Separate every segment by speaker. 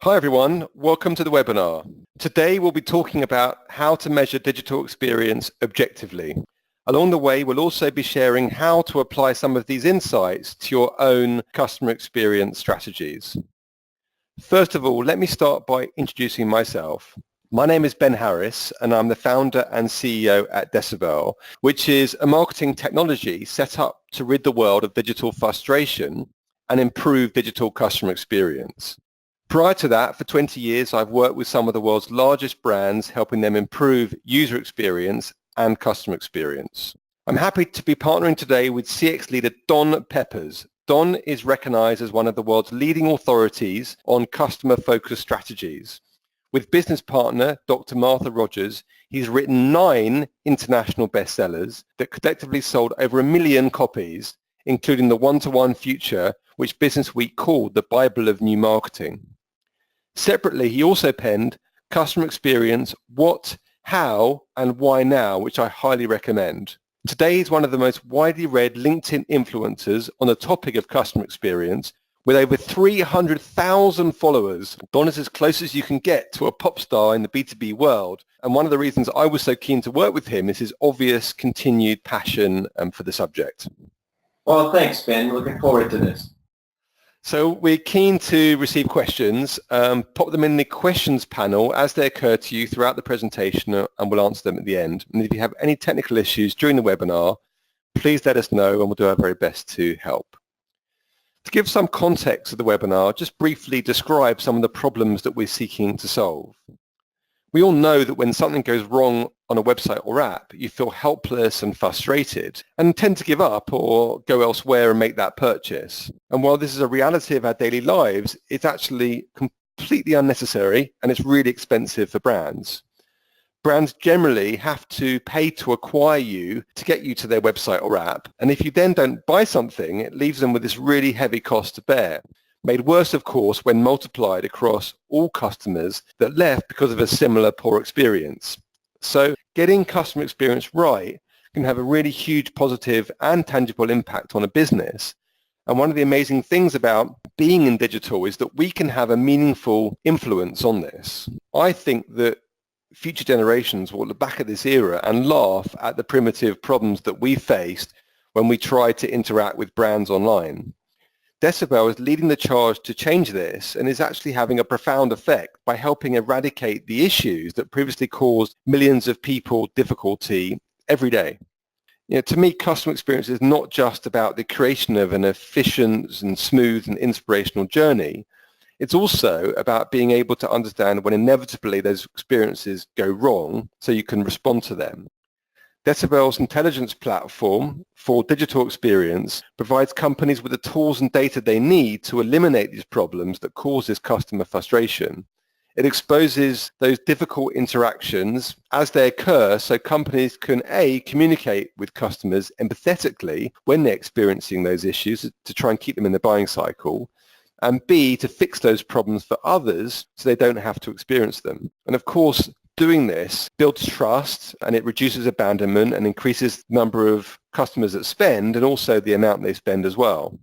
Speaker 1: Hi everyone, welcome to the webinar. Today we'll be talking about how to measure digital experience objectively. Along the way, we'll also be sharing how to apply some of these insights to your own customer experience strategies. First of all, let me start by introducing myself. My name is Ben Harris and I'm the founder and CEO at Decibel, which is a marketing technology set up to rid the world of digital frustration and improve digital customer experience. Prior to that, for 20 years, I've worked with some of the world's largest brands, helping them improve user experience and customer experience. I'm happy to be partnering today with CX leader Don Peppers. Don is recognized as one of the world's leading authorities on customer-focused strategies. With business partner Dr. Martha Rogers, he's written 9 international bestsellers that collectively sold over 1 million copies, including the One-to-One Future, which Business Week called the Bible of New Marketing. Separately, he also penned Customer Experience, What, How, and Why Now, which I highly recommend. Today, he's one of the most widely read LinkedIn influencers on the topic of customer experience, with over 300,000 followers. Don is as close as you can get to a pop star in the B2B world, and one of the reasons I was so keen to work with him is his obvious continued passion for the subject.
Speaker 2: Well, thanks, Ben. Looking forward to this.
Speaker 1: So we're keen to receive questions. Pop them in the questions panel as they occur to you throughout the presentation, and we'll answer them at the end. And if you have any technical issues during the webinar, please let us know and we'll do our very best to help. To give some context of the webinar, just briefly describe some of the problems that we're seeking to solve. We all know that when something goes wrong on a website or app, you feel helpless and frustrated and tend to give up or go elsewhere and make that purchase. And while this is a reality of our daily lives, it's actually completely unnecessary and it's really expensive for brands. Brands generally have to pay to acquire you to get you to their website or app. And if you then don't buy something, it leaves them with this really heavy cost to bear. Made worse, of course, when multiplied across all customers that left because of a similar poor experience. So getting customer experience right can have a really huge positive and tangible impact on a business. And one of the amazing things about being in digital is that we can have a meaningful influence on this. I think that future generations will look back at this era and laugh at the primitive problems that we faced when we tried to interact with brands online. Decibel is leading the charge to change this and is actually having a profound effect by helping eradicate the issues that previously caused millions of people difficulty every day. To me, customer experience is not just about the creation of an efficient and smooth and inspirational journey. It's also about being able to understand when inevitably those experiences go wrong so you can respond to them. Decibel's intelligence platform for digital experience provides companies with the tools and data they need to eliminate these problems that causes customer frustration. It exposes those difficult interactions as they occur so companies can A, communicate with customers empathetically when they're experiencing those issues to try and keep them in the buying cycle, and B, to fix those problems for others so they don't have to experience them. And of course, doing this builds trust and it reduces abandonment and increases the number of customers that spend and also the amount they spend as well.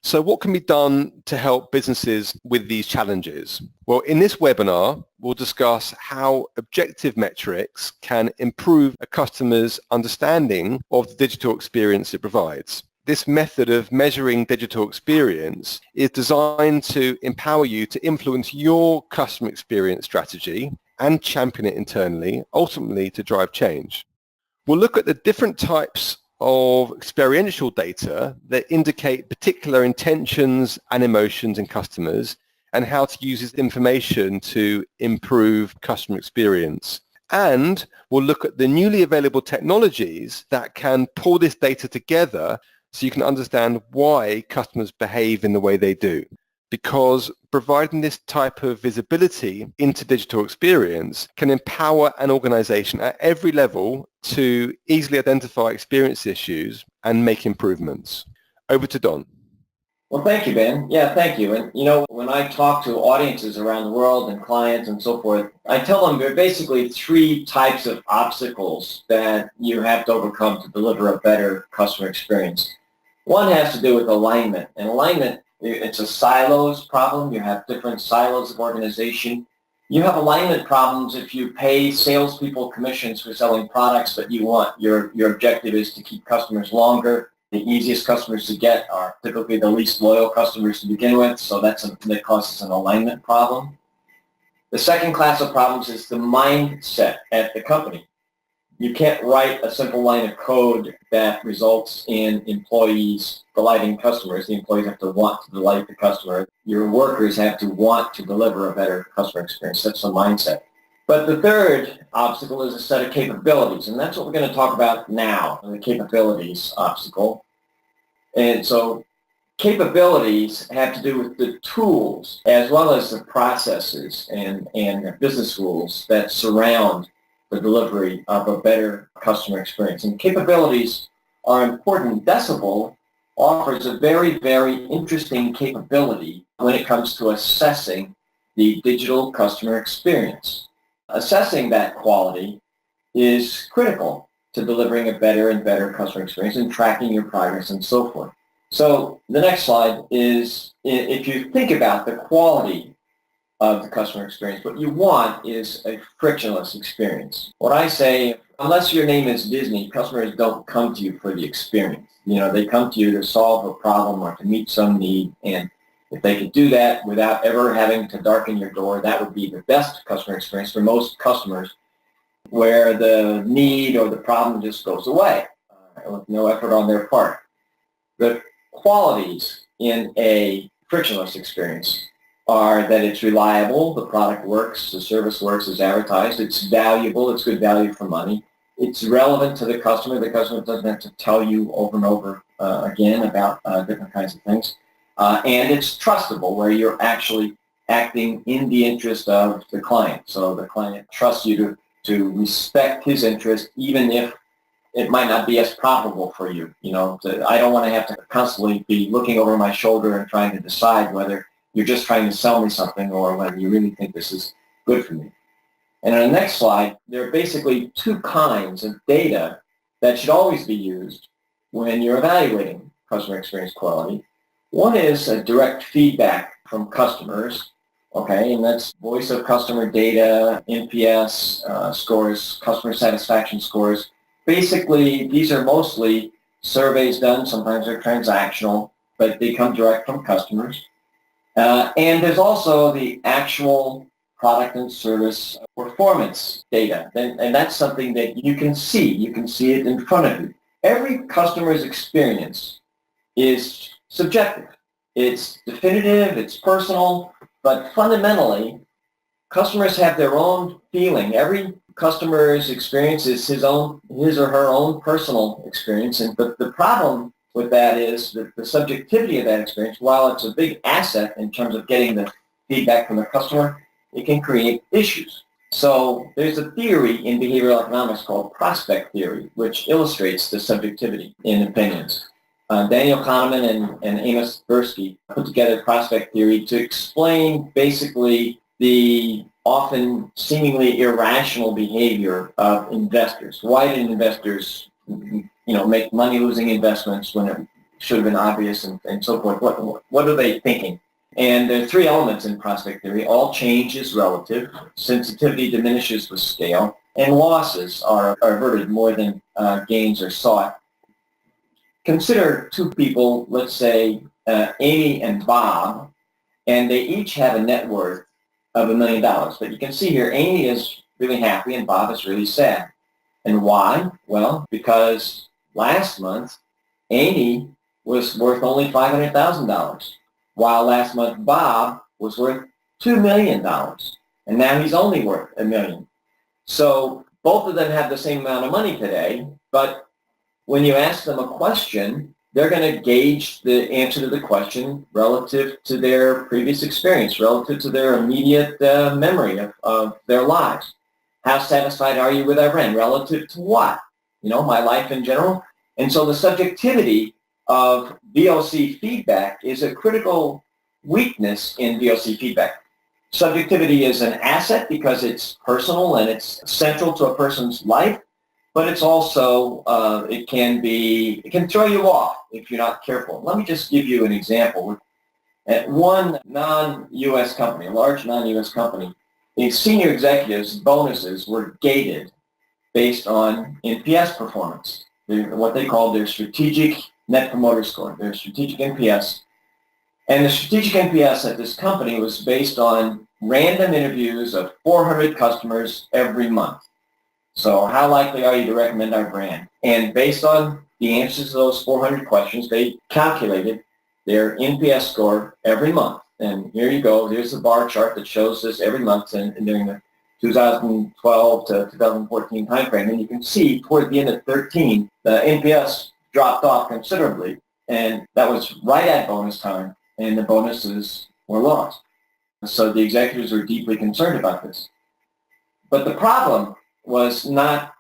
Speaker 1: So what can be done to help businesses with these challenges? Well, in this webinar, we'll discuss how objective metrics can improve a customer's understanding of the digital experience it provides. This method of measuring digital experience is designed to empower you to influence your customer experience strategy and champion it internally, ultimately to drive change. We'll look at the different types of experiential data that indicate particular intentions and emotions in customers and how to use this information to improve customer experience. And we'll look at the newly available technologies that can pull this data together so you can understand why customers behave in the way they do. Because providing this type of visibility into digital experience can empower an organization at every level to easily identify experience issues and make improvements. Over to Don.
Speaker 2: Well, thank you, Ben. Yeah, thank you. And, when I talk to audiences around the world and clients and so forth, I tell them there are basically 3 types of obstacles that you have to overcome to deliver a better customer experience. One has to do with alignment, and alignment It's a silos problem. You have different silos of organization. You have alignment problems if you pay salespeople commissions for selling products, but your objective is to keep customers longer. The easiest customers to get are typically the least loyal customers to begin with, so that causes an alignment problem. The second class of problems is the mindset at the company. You can't write a simple line of code that results in employees delighting customers. The employees have to want to delight the customer. Your workers have to want to deliver a better customer experience. That's the mindset. But the third obstacle is a set of capabilities, and that's what we're going to talk about now, the capabilities obstacle. And so capabilities have to do with the tools as well as the processes and business rules that surround the delivery of a better customer experience. And capabilities are important. Decibel offers a very, very interesting capability when it comes to assessing the digital customer experience. Assessing that quality is critical to delivering a better and better customer experience and tracking your progress and so forth. So the next slide is, if you think about the quality of the customer experience, what you want is a frictionless experience. What I say, unless your name is Disney, customers don't come to you for the experience. They come to you to solve a problem or to meet some need, and if they could do that without ever having to darken your door, that would be the best customer experience for most customers, where the need or the problem just goes away with no effort on their part. The qualities in a frictionless experience are that it's reliable, the product works, the service works as advertised, it's valuable, it's good value for money, it's relevant to the customer doesn't have to tell you over and over again about different kinds of things, and it's trustable, where you're actually acting in the interest of the client. So the client trusts you to respect his interest, even if it might not be as profitable for you. I don't want to have to constantly be looking over my shoulder and trying to decide whether you're just trying to sell me something or whether you really think this is good for me. And on the next slide, there are basically two kinds of data that should always be used when you're evaluating customer experience quality. One is a direct feedback from customers, okay, and that's voice of customer data, NPS scores, customer satisfaction scores. Basically, these are mostly surveys done. Sometimes they're transactional, but they come direct from customers. And there's also the actual product and service performance data, and that's something that you can see. You can see it in front of you. Every customer's experience is subjective. It's definitive, it's personal, but fundamentally, customers have their own feeling. Every customer's experience is his or her own personal experience, but the problem with that is that the subjectivity of that experience, while it's a big asset in terms of getting the feedback from the customer, it can create issues. So there's a theory in behavioral economics called prospect theory, which illustrates the subjectivity in opinions. Daniel Kahneman and Amos Tversky put together prospect theory to explain basically the often seemingly irrational behavior of investors. Why did investors make money-losing investments when it should have been obvious and so forth? What are they thinking? And there are three elements in prospect theory. All change is relative, sensitivity diminishes with scale, and losses are averted more than gains are sought. Consider two people, let's say Amy and Bob, and they each have a net worth of $1 million. But you can see here, Amy is really happy and Bob is really sad. And why? Well, because last month, Amy was worth only $500,000, while last month Bob was worth $2 million. And now he's only worth $1 million. So both of them have the same amount of money today, but when you ask them a question, they're going to gauge the answer to the question relative to their previous experience, relative to their immediate memory of their lives. How satisfied are you with our brand? Relative to what? My life in general. And so the subjectivity of VOC feedback is a critical weakness in VOC feedback. Subjectivity is an asset because it's personal and it's central to a person's life, but it's also, it can throw you off if you're not careful. Let me just give you an example. At one non-U.S. company, a large non-U.S. company, the senior executives' bonuses were gated based on NPS performance, what they called their strategic net promoter score, their strategic NPS. And the strategic NPS at this company was based on random interviews of 400 customers every month. So how likely are you to recommend our brand? And based on the answers to those 400 questions, they calculated their NPS score every month. And here you go. Here's the bar chart that shows this every month and during the 2012 to 2014 timeframe. And you can see toward the end of 13, the NPS dropped off considerably. And that was right at bonus time, and the bonuses were lost. So the executives were deeply concerned about this. But the problem was not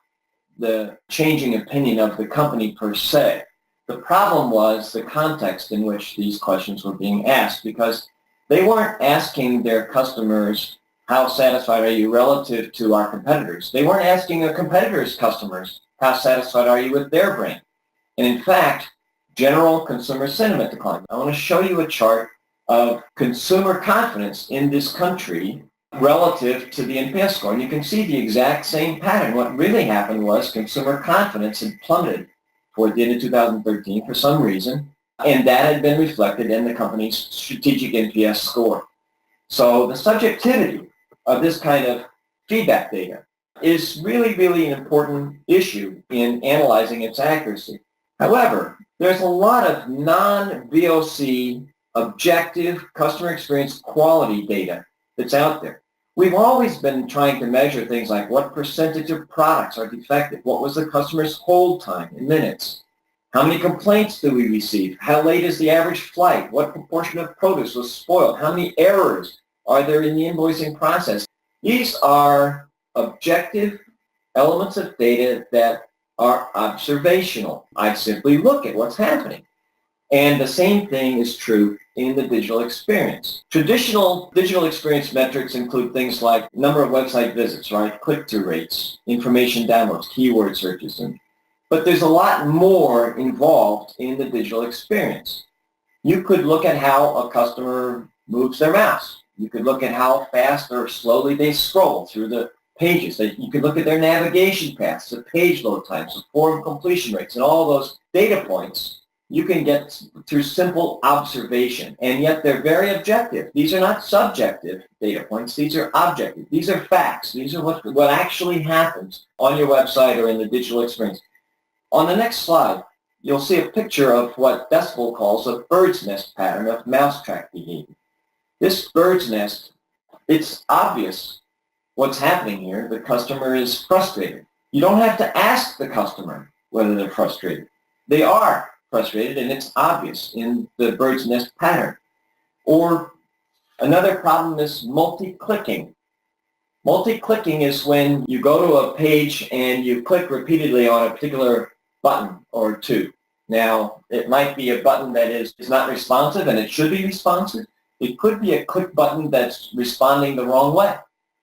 Speaker 2: the changing opinion of the company per se. The problem was the context in which these questions were being asked, because they weren't asking their customers, how satisfied are you relative to our competitors? They weren't asking their competitors' customers, how satisfied are you with their brand? And in fact, general consumer sentiment declined. I want to show you a chart of consumer confidence in this country relative to the NPS score. And you can see the exact same pattern. What really happened was consumer confidence had plummeted toward the end of 2013 for some reason, and that had been reflected in the company's strategic NPS score. So the subjectivity of this kind of feedback data is really, really an important issue in analyzing its accuracy. However, there's a lot of non-VOC objective customer experience quality data that's out there. We've always been trying to measure things like what percentage of products are defective, what was the customer's hold time in minutes, how many complaints do we receive, how late is the average flight, what proportion of produce was spoiled, how many errors are there in the invoicing process. These are objective elements of data that are observational. I simply look at what's happening. And the same thing is true in the digital experience. Traditional digital experience metrics include things like number of website visits, right? Click-through rates, information downloads, keyword searches. But there's a lot more involved in the digital experience. You could look at how a customer moves their mouse. You could look at how fast or slowly they scroll through the pages. You could look at their navigation paths, the page load times, the form completion rates, and all those data points you can get through simple observation, and yet they're very objective. These are not subjective data points. These are objective. These are facts. These are what actually happens on your website or in the digital experience. On the next slide, you'll see a picture of what Decibel calls a bird's nest pattern of mousetrap behavior. This bird's nest, it's obvious what's happening here. The customer is frustrated. You don't have to ask the customer whether they're frustrated. They are frustrated, and it's obvious in the bird's nest pattern. Or another problem is multi-clicking. Multi-clicking is when you go to a page and you click repeatedly on a particular button or two. Now, it might be a button that is not responsive, and it should be responsive. It could be a click button that's responding the wrong way,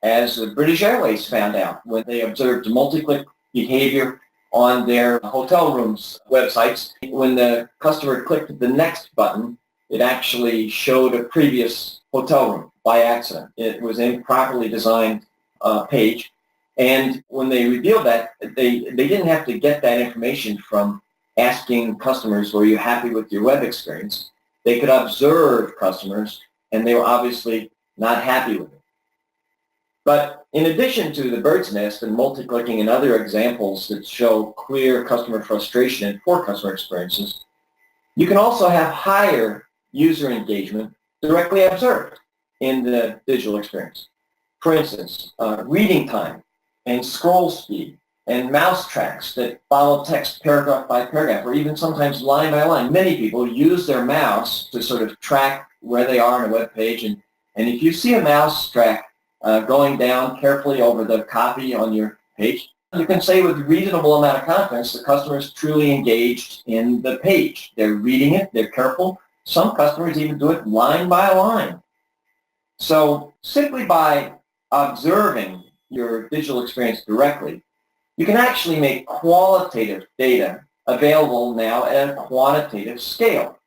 Speaker 2: as British Airways found out when they observed multi-click behavior on their hotel rooms websites. When the customer clicked the next button, it actually showed a previous hotel room by accident. It was an improperly designed page. And when they revealed that, they didn't have to get that information from asking customers, were you happy with your web experience? They could observe customers, and they were obviously not happy with it. But in addition to the bird's nest and multi-clicking and other examples that show clear customer frustration and poor customer experiences, you can also have higher user engagement directly observed in the digital experience. For instance, reading time and scroll speed and mouse tracks that follow text paragraph by paragraph, or even sometimes line by line. Many people use their mouse to sort of track where they are on a web page, and if you see a mouse track going down carefully over the copy on your page, you can say with reasonable amount of confidence the customer is truly engaged in the page. They're reading it, they're careful. Some customers even do it line by line. So simply by observing your digital experience directly, you can actually make qualitative data available now at a quantitative scale.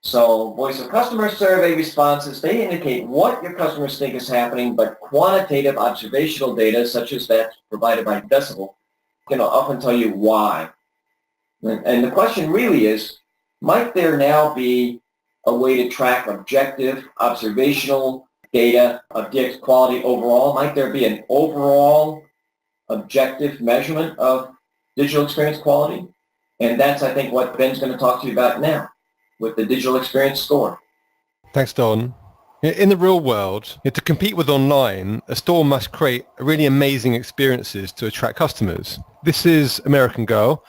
Speaker 2: So voice of customer survey responses, they indicate what your customers think is happening, but quantitative observational data, such as that provided by Decibel, can often tell you why. And the question really is, might there now be a way to track objective observational data of DX quality overall? Might there be an overall objective measurement of digital experience quality? And that's, I think, what Ben's going to talk to you about now with the digital experience score.
Speaker 1: Thanks, Don. In the real world, to compete with online, a store must create really amazing experiences to attract customers. This is American Girl.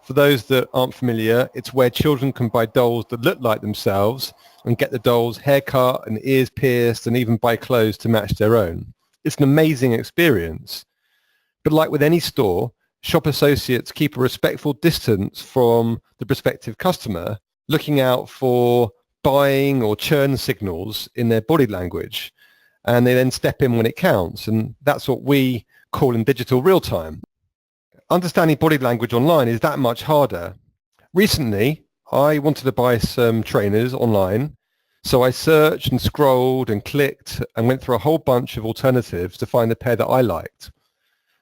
Speaker 1: For those that aren't familiar, it's where children can buy dolls that look like themselves and get the doll's haircut and ears pierced and even buy clothes to match their own. It's an amazing experience. But like with any store, shop associates keep a respectful distance from the prospective customer, looking out for buying or churn signals in their body language. And they then step in when it counts. And that's what we call in digital real time. Understanding body language online is that much harder. Recently, I wanted to buy some trainers online. So I searched and scrolled and clicked and went through a whole bunch of alternatives to find the pair that I liked.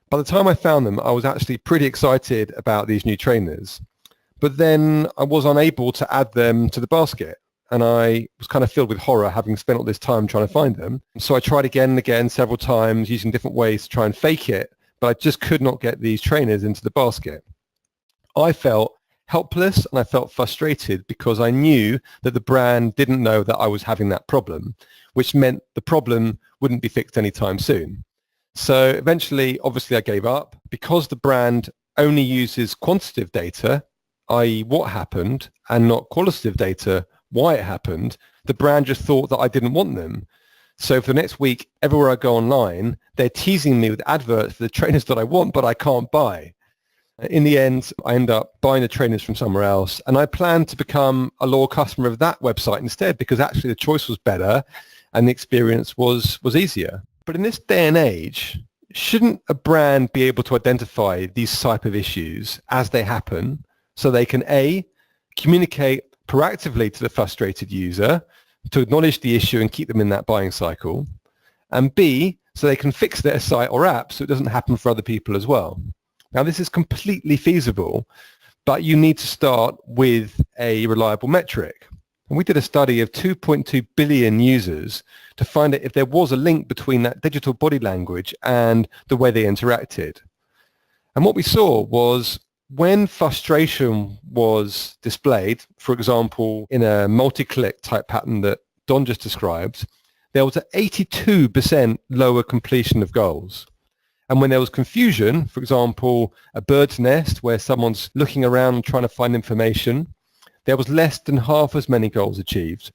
Speaker 1: By the time I found them, I was actually pretty excited about these new trainers. But then I was unable to add them to the basket. And I was kind of filled with horror having spent all this time trying to find them. So I tried again and again several times using different ways to try and fake it, but I just could not get these trainers into the basket. I felt helpless and I felt frustrated because I knew that the brand didn't know that I was having that problem, which meant the problem wouldn't be fixed anytime soon. So eventually, obviously, I gave up because the brand only uses quantitative data, i.e. what happened, and not qualitative data, why it happened. The brand just thought that I didn't want them. So for the next week, everywhere I go online, they're teasing me with adverts for the trainers that I want, but I can't buy. In the end, I end up buying the trainers from somewhere else. And I plan to become a loyal customer of that website instead, because actually the choice was better and the experience was easier. But in this day and age, shouldn't a brand be able to identify these type of issues as they happen so they can A, communicate proactively to the frustrated user to acknowledge the issue and keep them in that buying cycle, and B, so they can fix their site or app so it doesn't happen for other people as well. Now, this is completely feasible, but you need to start with a reliable metric. And we did a study of 2.2 billion users to find out if there was a link between that digital body language and the way they interacted. And what we saw was when frustration was displayed, for example, in a multi-click type pattern that Don just described, there was an 82% lower completion of goals. And when there was confusion, for example, a bird's nest where someone's looking around and trying to find information, there was less than half as many goals achieved.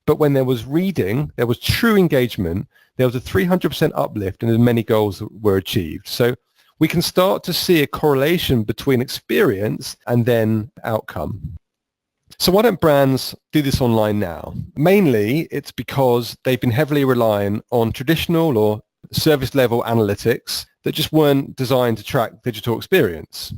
Speaker 1: But when there was reading, there was true engagement, there was a 300% uplift and as many goals were achieved. So we can start to see a correlation between experience and then outcome. So why don't brands do this online now? Mainly, it's because they've been heavily relying on traditional or service level analytics that just weren't designed to track digital experience.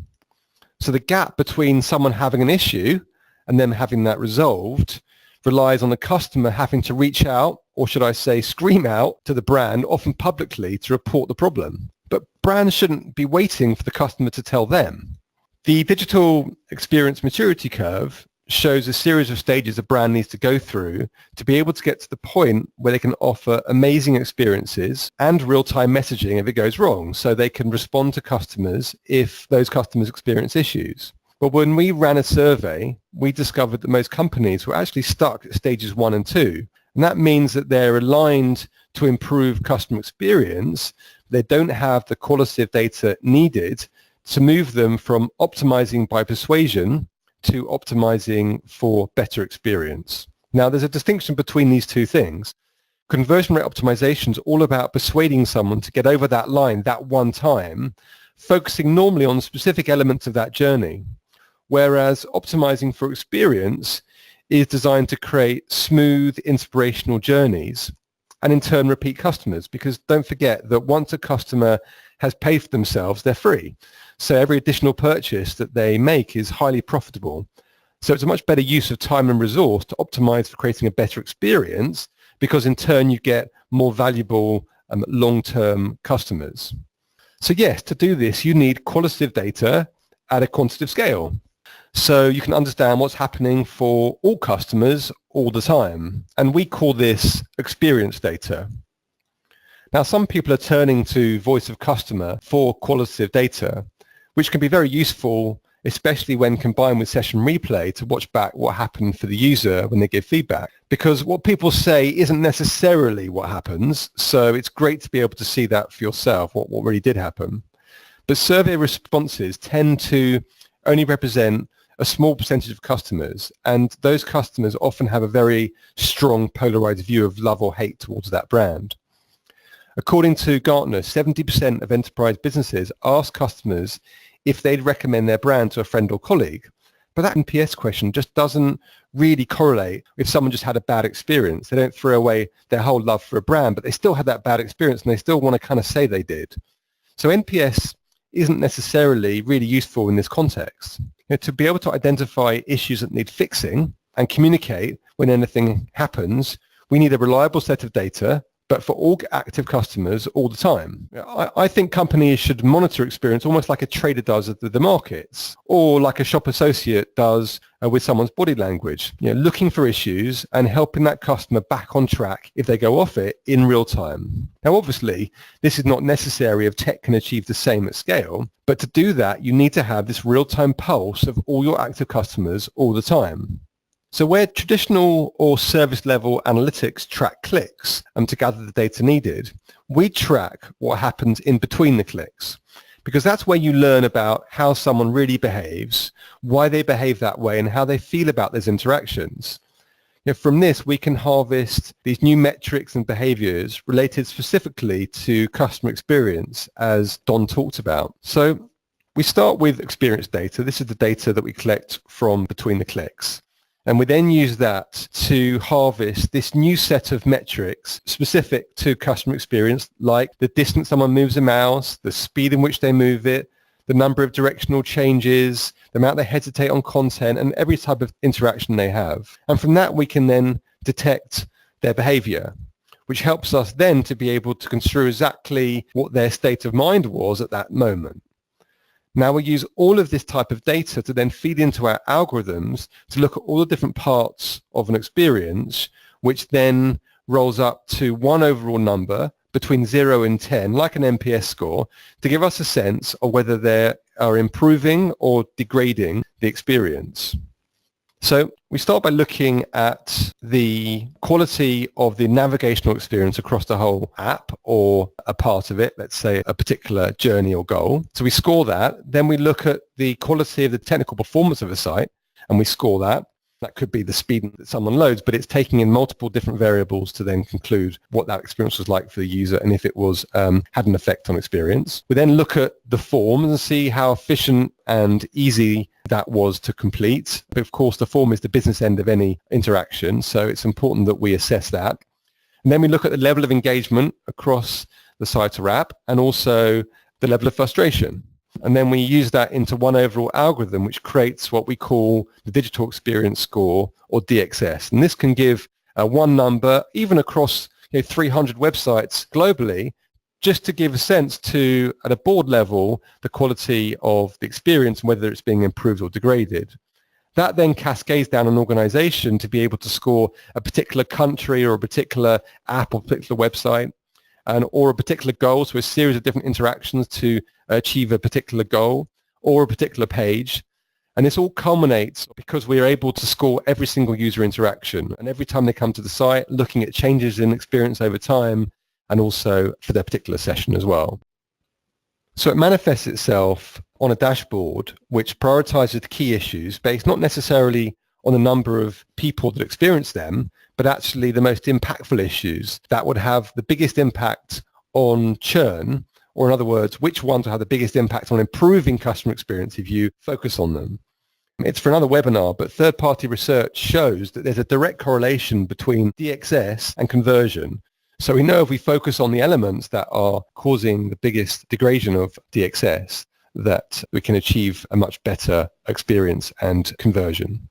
Speaker 1: So the gap between someone having an issue and them having that resolved relies on the customer having to reach out, or should I say scream out to the brand, often publicly, to report the problem. But brands shouldn't be waiting for the customer to tell them. The digital experience maturity curve shows a series of stages a brand needs to go through to be able to get to the point where they can offer amazing experiences and real-time messaging if it goes wrong, so they can respond to customers if those customers experience issues. But when we ran a survey, we discovered that most companies were actually stuck at stages 1 and 2. And that means that they're aligned to improve customer experience. They don't have the qualitative data needed to move them from optimizing by persuasion to optimizing for better experience. Now, there's a distinction between these two things. Conversion rate optimization is all about persuading someone to get over that line that one time, focusing normally on specific elements of that journey. Whereas optimizing for experience is designed to create smooth, inspirational journeys and in turn repeat customers, because don't forget that once a customer has paid for themselves, they're free. So every additional purchase that they make is highly profitable. So it's a much better use of time and resource to optimize for creating a better experience, because in turn you get more valuable long-term customers. So yes, to do this, you need qualitative data at a quantitative scale. So you can understand what's happening for all customers all the time. And we call this experience data. Now, some people are turning to voice of customer for qualitative data, which can be very useful, especially when combined with session replay to watch back what happened for the user when they give feedback. Because what people say isn't necessarily what happens, so it's great to be able to see that for yourself, what really did happen. But survey responses tend to only represent a small percentage of customers, and those customers often have a very strong polarized view of love or hate towards that brand. According to Gartner, 70% of enterprise businesses ask customers if they'd recommend their brand to a friend or colleague. But that NPS question just doesn't really correlate if someone just had a bad experience. They don't throw away their whole love for a brand, but they still had that bad experience and they still want to kind of say they did. So NPS isn't necessarily really useful in this context. To be able to identify issues that need fixing and communicate when anything happens, we need a reliable set of data, but for all active customers all the time. I think companies should monitor experience almost like a trader does at the markets, or like a shop associate does with someone's body language, looking for issues and helping that customer back on track if they go off it in real time. Now, obviously, this is not necessary if tech can achieve the same at scale, but to do that, you need to have this real-time pulse of all your active customers all the time. So where traditional or service level analytics track clicks to gather the data needed, we track what happens in between the clicks, because that's where you learn about how someone really behaves, why they behave that way, and how they feel about those interactions. From this, we can harvest these new metrics and behaviors related specifically to customer experience, as Don talked about. So we start with experience data. This is the data that we collect from between the clicks. And we then use that to harvest this new set of metrics specific to customer experience, like the distance someone moves a mouse, the speed in which they move it, the number of directional changes, the amount they hesitate on content, and every type of interaction they have. And from that, we can then detect their behavior, which helps us then to be able to construe exactly what their state of mind was at that moment. Now we use all of this type of data to then feed into our algorithms to look at all the different parts of an experience, which then rolls up to one overall number between 0 and 10, like an NPS score, to give us a sense of whether they are improving or degrading the experience. So we start by looking at the quality of the navigational experience across the whole app or a part of it, let's say a particular journey or goal. So we score that. Then we look at the quality of the technical performance of a site, and we score that. That could be the speed that someone loads, but it's taking in multiple different variables to then conclude what that experience was like for the user and if it was had an effect on experience. We then look at the forms and see how efficient and easy that was to complete. But of course, the form is the business end of any interaction, so it's important that we assess that. And then we look at the level of engagement across the site or app and also the level of frustration. And then we use that into one overall algorithm, which creates what we call the digital experience score, or DXS. And this can give one number, even across 300 websites globally, just to give a sense to, at a board level, the quality of the experience and whether it's being improved or degraded. That then cascades down an organization to be able to score a particular country or a particular app or particular website, or a particular goal, so a series of different interactions to achieve a particular goal or a particular page. And this all culminates because we are able to score every single user interaction, and every time they come to the site, looking at changes in experience over time, and also for their particular session as well. So it manifests itself on a dashboard which prioritizes the key issues based not necessarily on the number of people that experience them, but actually the most impactful issues that would have the biggest impact on churn, or in other words, which ones will have the biggest impact on improving customer experience if you focus on them. It's for another webinar, but third-party research shows that there's a direct correlation between DXS and conversion. So we know if we focus on the elements that are causing the biggest degradation of DXS, that we can achieve a much better experience and conversion.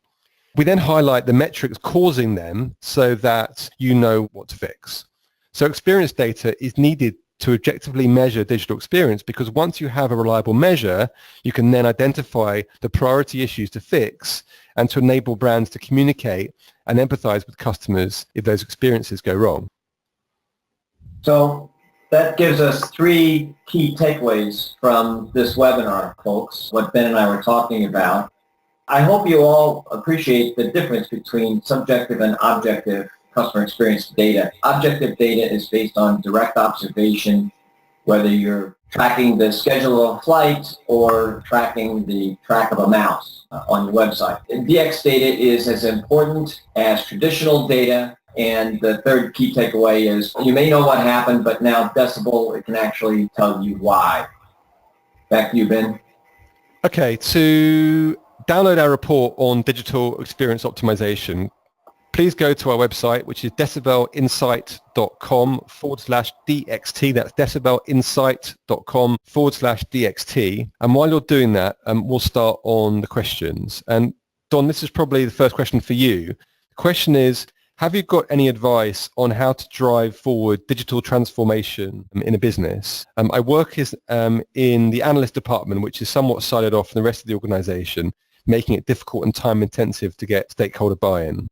Speaker 1: We then highlight the metrics causing them so that you know what to fix. So experience data is needed to objectively measure digital experience, because once you have a reliable measure, you can then identify the priority issues to fix and to enable brands to communicate and empathize with customers if those experiences go wrong.
Speaker 2: So that gives us 3 key takeaways from this webinar, folks, what Ben and I were talking about. I hope you all appreciate the difference between subjective and objective customer experience data. Objective data is based on direct observation, whether you're tracking the schedule of a flight or tracking the track of a mouse on your website. And DX data is as important as traditional data. And the third key takeaway is you may know what happened, but now Decibel, it can actually tell you why. Back to you, Ben.
Speaker 1: Okay, to download our report on digital experience optimization, please go to our website, which is decibelinsight.com/DXT. That's decibelinsight.com/DXT. And while you're doing that, we'll start on the questions. And Don, this is probably the first question for you. The question is, have you got any advice on how to drive forward digital transformation in a business? I work in the analyst department, which is somewhat siloed off from the rest of the organization, making it difficult and time intensive to get stakeholder buy-in.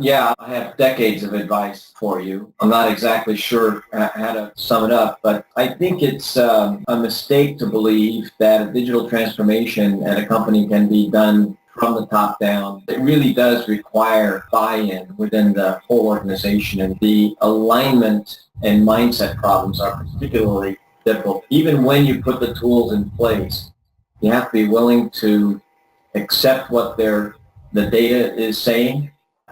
Speaker 2: Yeah, I have decades of advice for you. I'm not exactly sure how to sum it up, but I think it's a mistake to believe that a digital transformation at a company can be done from the top down. It really does require buy-in within the whole organization, and the alignment and mindset problems are particularly difficult. Even when you put the tools in place, you have to be willing to accept what the data is saying,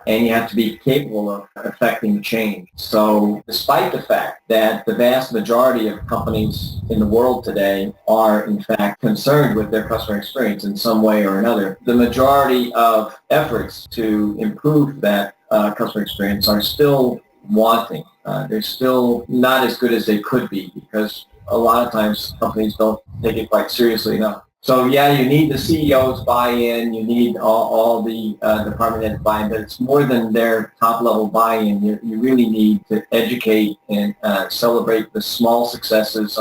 Speaker 2: and you have to be capable of affecting change. So despite the fact that the vast majority of companies in the world today are in fact concerned with their customer experience in some way or another, the majority of efforts to improve that customer experience are still wanting. They're still not as good as they could be, because a lot of times companies don't take it quite seriously enough. So yeah, you need the CEO's buy-in, you need all the department heads buy-in, but it's more than their top-level buy-in. You really need to educate and celebrate the small successes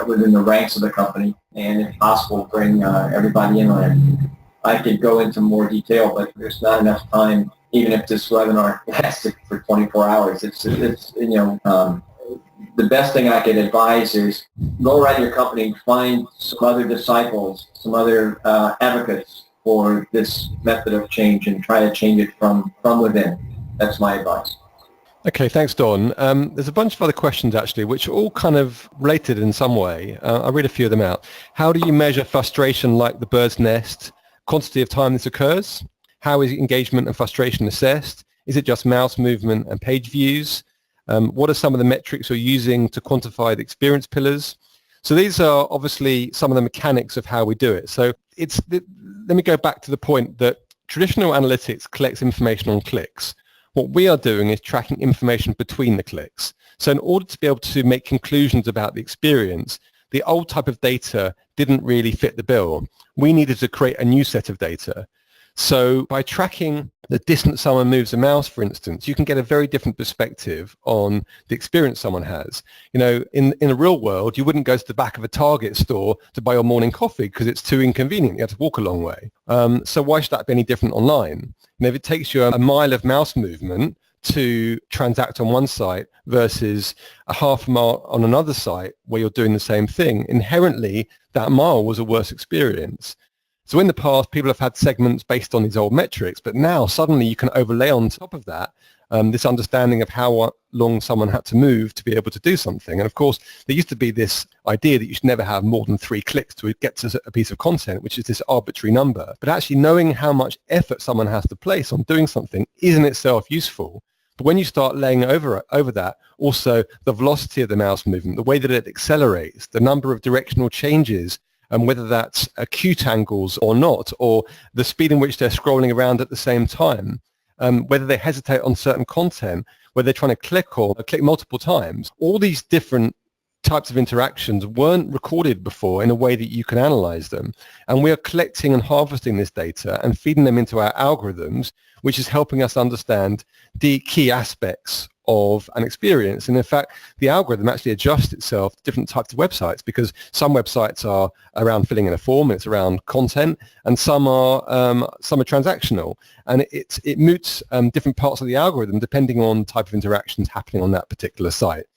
Speaker 2: within the ranks of the company, and if possible, bring everybody in on it. I could go into more detail, but there's not enough time, even if this webinar lasted for 24 hours. The best thing I could advise is go around your company and find some other disciples, some other advocates for this method of change, and try to change it from within. That's my advice.
Speaker 1: Okay, thanks, Don. There's a bunch of other questions, actually, which are all kind of related in some way. I'll read a few of them out. How do you measure frustration like the bird's nest? Quantity of time this occurs? How is engagement and frustration assessed? Is it just mouse movement and page views? What are some of the metrics you're using to quantify the experience pillars? So these are obviously some of the mechanics of how we do it. So let me go back to the point that traditional analytics collects information on clicks. What we are doing is tracking information between the clicks. So in order to be able to make conclusions about the experience, the old type of data didn't really fit the bill. We needed to create a new set of data. So by tracking the distance someone moves a mouse, for instance, you can get a very different perspective on the experience someone has. You know, in the real world, you wouldn't go to the back of a Target store to buy your morning coffee because it's too inconvenient. You have to walk a long way. So why should that be any different online? And if it takes you a mile of mouse movement to transact on one site versus a half mile on another site where you're doing the same thing, inherently that mile was a worse experience. So in the past, people have had segments based on these old metrics, but now suddenly you can overlay on top of that this understanding of how long someone had to move to be able to do something. And of course, there used to be this idea that you should never have more than 3 clicks to get to a piece of content, which is this arbitrary number. But actually knowing how much effort someone has to place on doing something is in itself useful. But when you start laying over that, also the velocity of the mouse movement, the way that it accelerates, the number of directional changes, and whether that's acute angles or not, or the speed in which they're scrolling around at the same time, whether they hesitate on certain content, whether they're trying to click or click multiple times. All these different types of interactions weren't recorded before in a way that you can analyze them. And we are collecting and harvesting this data and feeding them into our algorithms, which is helping us understand the key aspects of an experience. And in fact, the algorithm actually adjusts itself to different types of websites, because some websites are around filling in a form, it's around content, and some are transactional. And it mutes different parts of the algorithm depending on the type of interactions happening on that particular site.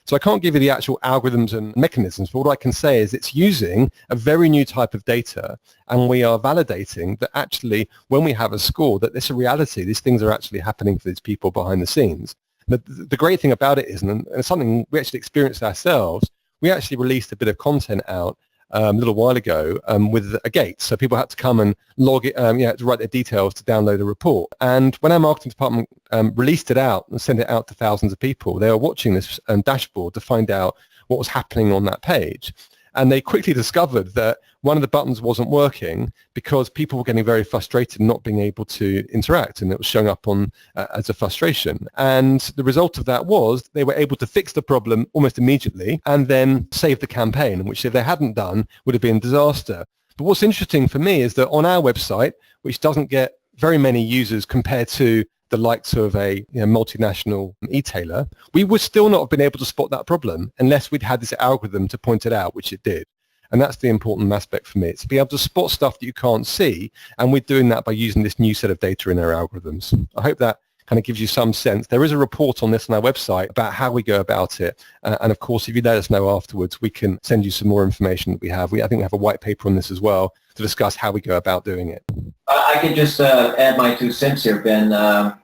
Speaker 1: So I can't give you the actual algorithms and mechanisms, but what I can say is it's using a very new type of data, and we are validating that actually when we have a score, that this is a reality, these things are actually happening for these people behind the scenes. The great thing about it is, and it's something we actually experienced ourselves, we actually released a bit of content out a little while ago with a gate. So people had to come and log it, to write their details to download a report. And when our marketing department released it out and sent it out to thousands of people, they were watching this dashboard to find out what was happening on that page. And they quickly discovered that one of the buttons wasn't working because people were getting very frustrated not being able to interact, and it was showing up on as a frustration. And the result of that was they were able to fix the problem almost immediately and then save the campaign, which if they hadn't done would have been a disaster. But what's interesting for me is that on our website, which doesn't get very many users compared to the likes of a multinational e-tailer, we would still not have been able to spot that problem unless we'd had this algorithm to point it out, which it did. And that's the important aspect for me. It's to be able to spot stuff that you can't see, and we're doing that by using this new set of data in our algorithms. I hope that kind of gives you some sense. There is a report on this on our website about how we go about it. And of course, if you let us know afterwards, we can send you some more information that we have. I think we have a white paper on this as well to discuss how we go about doing it.
Speaker 2: I could just add my 2 cents here, Ben.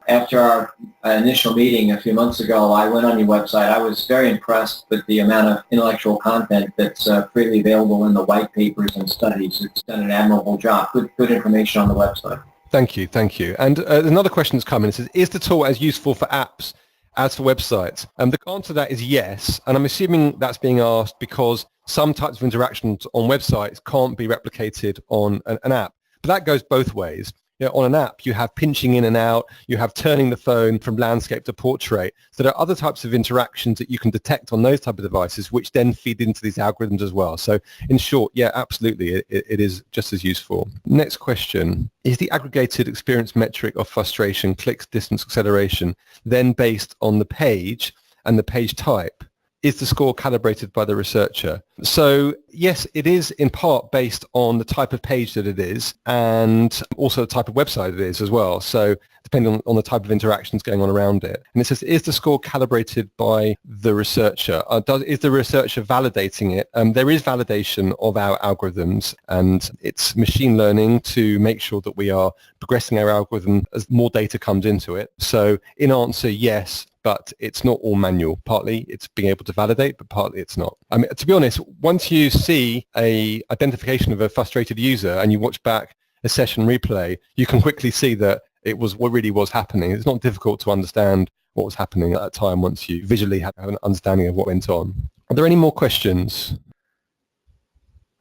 Speaker 2: After our initial meeting a few months ago, I went on your website. I was very impressed with the amount of intellectual content that's freely available in the white papers and studies. It's done an admirable job. Good information on the website.
Speaker 1: Thank you. And another question that's come in. It says, is the tool as useful for apps as for websites? The answer to that is yes, and I'm assuming that's being asked because some types of interactions on websites can't be replicated on an app. But that goes both ways. On an app, you have pinching in and out, you have turning the phone from landscape to portrait. So there are other types of interactions that you can detect on those type of devices, which then feed into these algorithms as well. So in short, yeah, absolutely, it is just as useful. Next question. Is the aggregated experience metric of frustration, clicks, distance, acceleration, then based on the page and the page type? Is the score calibrated by the researcher? So yes, it is in part based on the type of page that it is and also the type of website it is as well. So depending on the type of interactions going on around it. And it says, is the score calibrated by the researcher? Is the researcher validating it? There is validation of our algorithms, and it's machine learning to make sure that we are progressing our algorithm as more data comes into it. So in answer, yes, but it's not all manual. Partly it's being able to validate, but partly it's not. I mean, to be honest, once you see a identification of a frustrated user and you watch back a session replay, you can quickly see that it was what really was happening. It's not difficult to understand what was happening at that time once you visually have an understanding of what went on. Are there any more questions?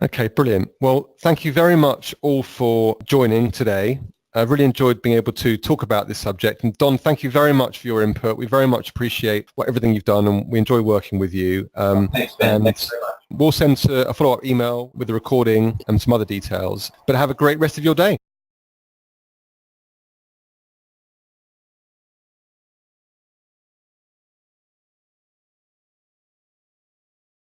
Speaker 1: Okay, brilliant. Well, thank you very much all for joining today. I really enjoyed being able to talk about this subject. And Don, thank you very much for your input. We very much appreciate everything you've done, and we enjoy working with you.
Speaker 2: Thanks, Ben. Thanks very much.
Speaker 1: We'll send a follow-up email with the recording and some other details. But have a great rest of your day.